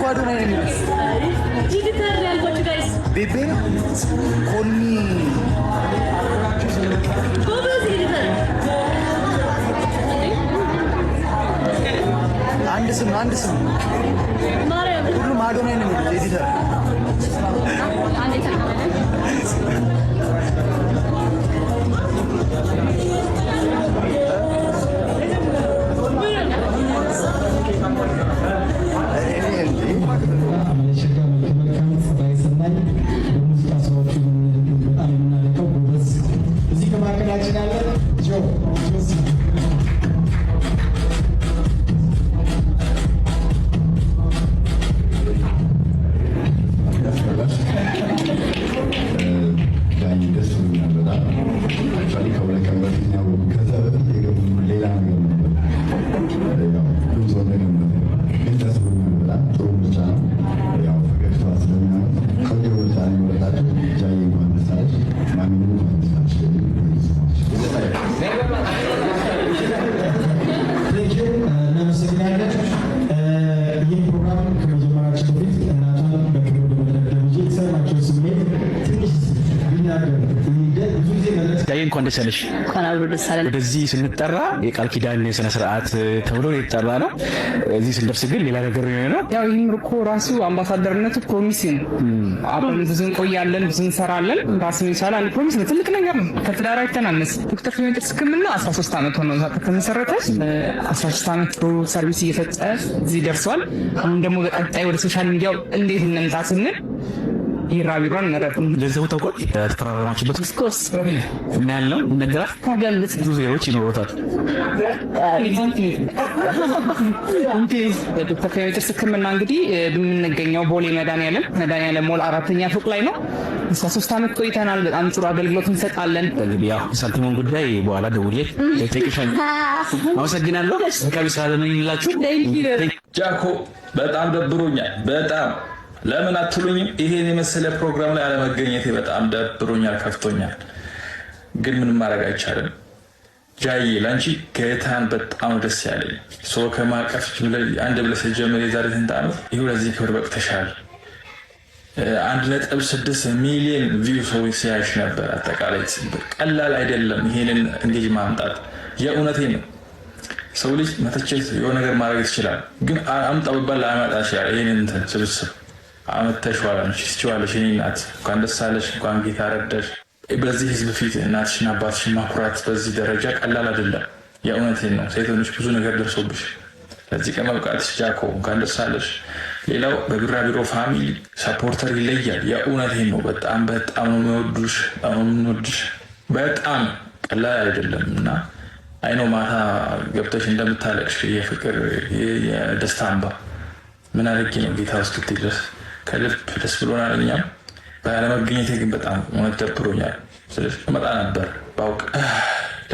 Adonai name. What you guys? Baby, call me. Anderson. Who Adonai name? Editor. እንኳን ደስ ያለሽ ወደዚህ ስንጠራ የቃል ኪዳን የሥነ ሥርዓት ተብሎ የተጠራ ነው። እዚህ ስንደርስ ግን ሌላ ነገር ነው። ያው ይሄም እኮ ራሱ አምባሳደርነቱ ፕሮሚስ ነው። አብረን እንቆያለን፣ እንሰራለን፣ ራስን ይቻላል ፕሮሚስ ነው። ትልቅ ነገር ነው። ከትዳር አይተናነስ ዶክተር ፊልሜንጥስ ሕክምና 13 ዓመት ሆኖ ከተመሰረተ 13 ዓመት ሰርቪስ እየሰጠ እዚህ ደርሷል። አሁን ደግሞ በቀጣይ ወደ ሶሻል ሚዲያው እንዴት እንምጣ ስንል ይራቢሯን ነረጥን ለዘው ተቆጥ ተፈራራማችበት ስኮርስ እና ያለው ነገራት ታገልት ብዙ ዜሮች ይኖሩታል። ዶክተር ፊልሜንጥስ ሕክምና እንግዲህ የምንገኘው ቦሌ መድኃኒዓለም ሞል 4ኛ ፎቅ ላይ ነው። 13 ዓመት ቆይተናል። በጣም ጥሩ አገልግሎት እንሰጣለን። እንግዲህ ያው ሳንቲሙን ጉዳይ በኋላ ደውዬ ለቴክኒሻን አመሰግናለሁ። ከቢ ሰላም ይላችሁ። ጃኮ በጣም ደብሮኛል። በጣም ለምን አትሉኝም? ይሄን የመሰለ ፕሮግራም ላይ አለመገኘቴ በጣም ደብሮኛል፣ ከፍቶኛል። ግን ምንም ማድረግ አይቻልም። ጃዬ ላንቺ ጌታን በጣም ደስ ያለኝ ሰው ከማቀፍ አንድ ብለሽ ጀመረ የዛሬ ስንት ዓመት ይሁ ለዚህ ክብር በቅተሻል። 1.6 ሚሊዮን ቪው ሰው ሲያይሽ ነበር። አጠቃላይ ቀላል አይደለም ይሄንን እንግዲህ ማምጣት። የእውነቴ ነው። ሰው ልጅ መተቸት የሆነ ነገር ማድረግ ይችላል፣ ግን አምጣ በባል ላያመጣ ይችላል። ይሄንን እንትን ስብስብ አመተሽዋል። አንቺ ትችዋለሽ። እኔ እናት እንኳን ደስ አለሽ፣ እንኳን ጌታ ረዳሽ። በዚህ ህዝብ ፊት እናትሽን አባትሽን ማኩራት በዚህ ደረጃ ቀላል አይደለም። የእውነቴን ነው። ሴቶች ብዙ ነገር ደርሶብሽ ለዚህ ቀን መብቃትሽ ጃኮ እንኳን ደስ አለሽ። ሌላው በቢራቢሮ ፋሚሊ ሰፖርተር ይለያል። የእውነቴን ነው። በጣም ነው የሚወዱሽ፣ በጣም ነው የምንወድሽ። በጣም ቀላል አይደለም እና አይኖ ማታ ገብተሽ እንደምታለቅሽ የፍቅር የደስታ እንባ ምን አድርጌ ነው ጌታ ውስጥ ድረስ ከልብ ደስ ብሎናል። እኛም ባለመገኘቴ ግን በጣም እውነት ደብሮኛል። ስለዚህ እመጣ ነበር ባውቅ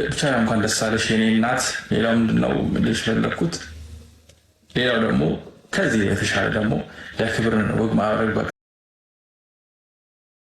ብቻ። እንኳን ደስ አለሽ የኔ እናት። ሌላው ምንድነው ልጅ ፈለኩት። ሌላው ደግሞ ከዚህ የተሻለ ደግሞ ለክብር ወግ ማድረግ